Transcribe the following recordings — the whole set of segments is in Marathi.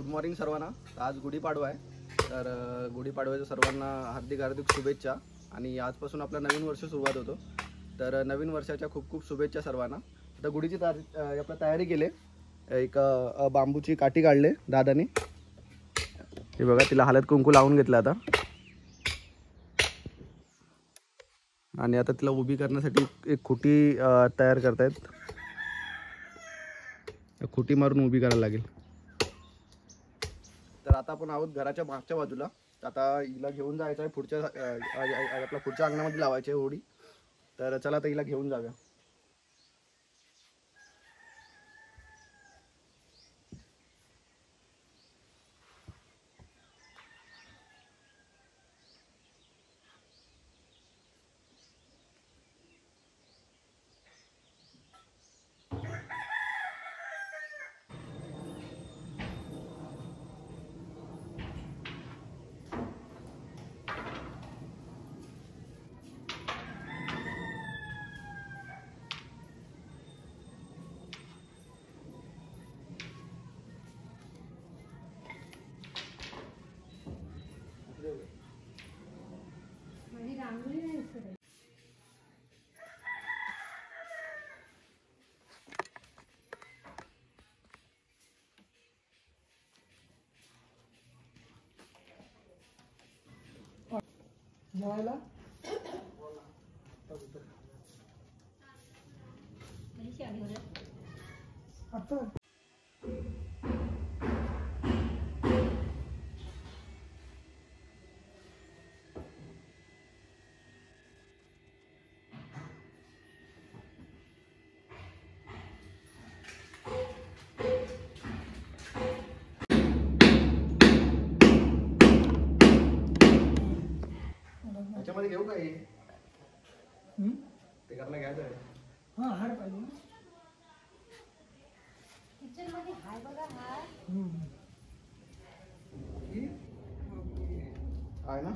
गुड मॉर्निंग सर्वांना. आज गुढीपाडवा आहे, तर गुढीपाडव्याच्या सर्वांना हार्दिक हार्दिक शुभेच्छा. आणि आजपासून आपला नवीन वर्ष सुरुवात होतो, तर नवीन वर्षाच्या खूप खूप शुभेच्छा सर्वांना. आता गुढीची आपलं तयारी केली. एक बांबूची काठी काढले दादाने, हे बघा. तिला हळद कुंकू लावून घेतलं आता. आणि आता तिला उभी करण्यासाठी एक खुटी तयार करतायत. खुटी मारून उभी करायला लागेल. तर आता आपण आहोत घराच्या मागच्या बाजूला. आता हिला घेऊन जायचं आहे पुढच्या आपल्या पुढच्या अंगणामध्ये लावायची आहे होडी. तर चला आता हिला घेऊन जाऊया. जेवायला आता त्याच्यामध्ये घेऊ काय ते करायला घ्यायचं आहे. हा हार पाहिजे किचन मध्ये हाय बघा हार. आहे ना.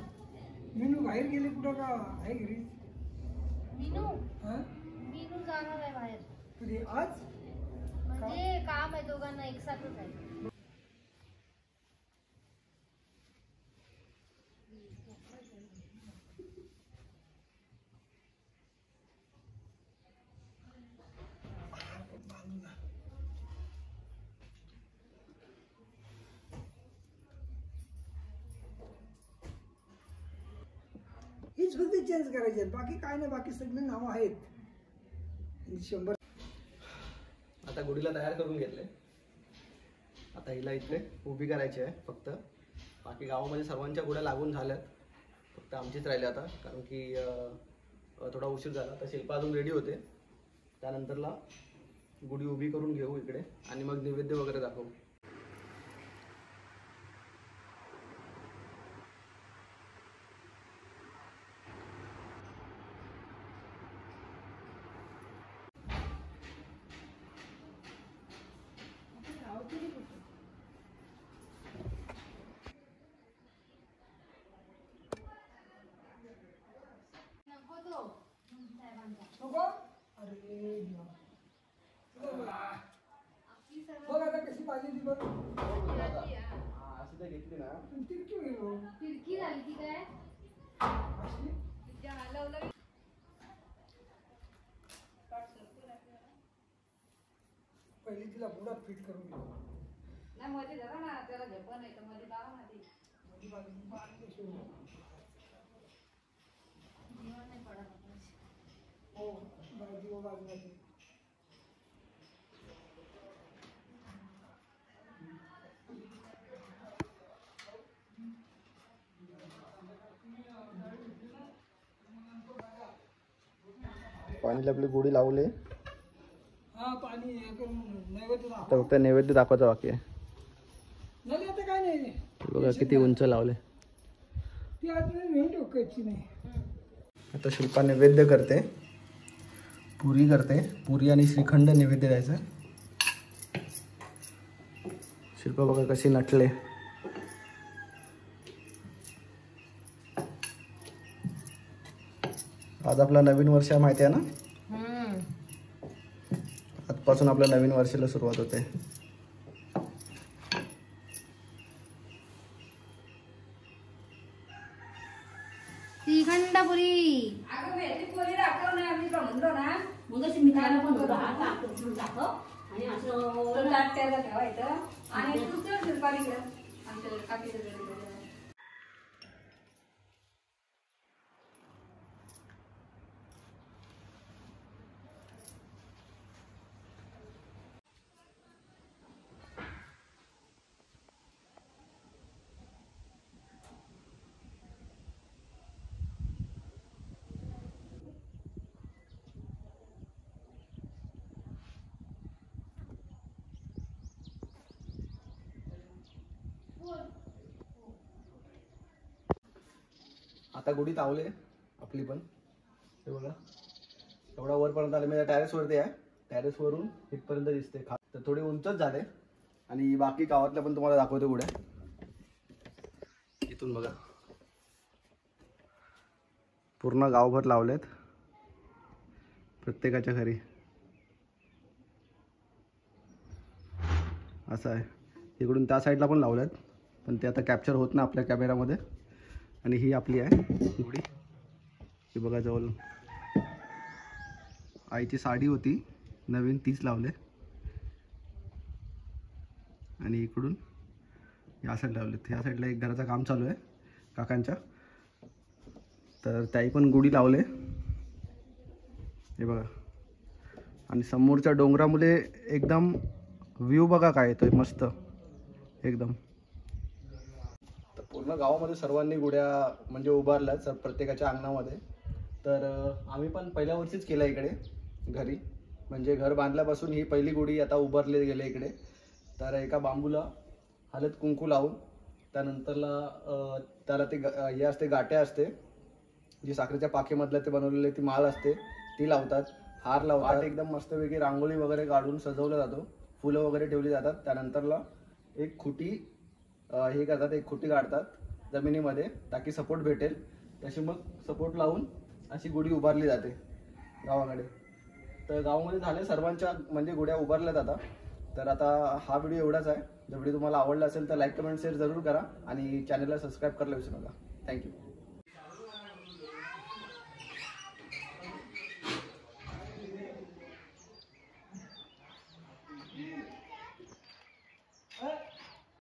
मीनू बाहेर गेले कुठं का आहे घरी? मीनू हा मीनू जाणार आहे बाहेर. कधी आज? म्हणजे काम आहे दोघांना एकसाथच आहे. हीच फक्त चेंज करायचे आहेत, बाकी काय नाही. बाकी सगळे नावं आहेत. 100. आता गुढीला तयार करून घेतले. आता हिला इथे उभी करायची आहे फक्त. बाकी गावामध्ये सर्वांच्या गुढ्या लागून झाल्यात, फक्त आमचीच राहिली आता. कारण की थोडा उशीर झाला. तर शिल्पा अजून रेडी होते. त्यानंतरला गुढी उभी करून घेऊ इकडे आणि मग नैवेद्य वगैरे दाखवू. अरे देवा. बघ आता कशी पाहिजे ती बघ. अशी तर घेतली ना. तिरकी गेलो. खिडकी झाली ती काय पहिली तिला बुडात फिट करून घेऊ. नाही मध्ये जरा ना त्याला झेप नाही तर मध्ये लावा ना ती. जीवन नाही पडत. हो बाजूला पाणीला आपली गुढी लावले. हा पाणी हे करून नैवेद्य दाखव. तर फक्त नैवेद्य दाखवायचं बाकी आहे. नाही आता काय नाही. बघा किती उंच लावले. ती आतमध्ये नेऊन ठोकायची नाही. आता शिल्पा नैवेद्य करते. पुरी करते. पुरी आणि श्रीखंड नैवेद्य द्यायचं. शिल्पा बघा कशी नटले. आज आपला नवीन वर्ष माहिती आहे ना. आजपासून आपल्या नवीन वर्षाला सुरुवात होते. श्रीखंडपुरी. अगं मेथी पोळी दाखव ना, मी का म्हणलो ना मग अशी मिठाला पण होतं हात टाकून दाखव आणि असं तर ताट त्याला ठेवायचं आणि तू चल शिरपाली घ्या आमच्या काकीच्या घरी गेल्यावर. आता गुढी तावले आपली पण, हे बघा एवढा वरपर्यंत आले. म्हणजे टॅरेसवरती आहे, टॅरेसवरून इथपर्यंत दिसते. तर थोडे उंचच झाले. आणि बाकी गावातल्या पण तुम्हाला दाखवते गुड्या. इथून बघा पूर्ण गावभर लावलेत प्रत्येकाच्या घरी. असं आहे. इकडून त्या साईडला पण लावल्यात, पण ते आता कॅप्चर होत नाही आपल्या कॅमेरामध्ये. आणि ही आपली आहे गुढी. ही बघा जवळ आईची साडी होती नवीन, तीच लावले. आणि इकडून या साईड लावलेत. या साईडला एक घराचं काम चालू आहे काकांच्या, तर त्याही पण गुढी लावले. हे बघा. आणि समोरच्या डोंगरामुळे एकदम व्ह्यू बघा काय येतोय मस्त एकदम. तर पूर्ण गावामध्ये सर्वांनी गुड्या म्हणजे उभारल्यात सर प्रत्येकाच्या अंगणामध्ये. तर आम्ही पण पहिल्या वर्षीच केलं इकडे घरी. म्हणजे घर बांधल्यापासून ही पहिली गुढी आता उभारली गेले इकडे. तर एका बांबूला हळद कुंकू लावून त्यानंतरला त्याला ते हे असते, गाठ्या असते जी साखरेच्या पाकेमधल्या ते बनवलेले, ती माळ असते ती लावतात, हार लावतात. एकदम मस्तपैकी रांगोळी वगैरे काढून सजवलं जातो, फुलं वगैरे ठेवली जातात. त्यानंतरला एक खुटी हे करतात, एक खुटी काढतात जमिनीमध्ये ताकी सपोर्ट भेटेल. तशी मग सपोर्ट लावून अशी गुढी उभारली जाते गावाकडे. तर गावामध्ये झाले सर्वांच्या म्हणजे गुड्या उभारल्यात आता. तर आता हा व्हिडिओ एवढाच आहे. जर व्हिडिओ तुम्हाला आवडला असेल तर लाईक, कमेंट, शेअर जरूर करा आणि चॅनलला सबस्क्राईब करायला विसरू नका. थँक्यू.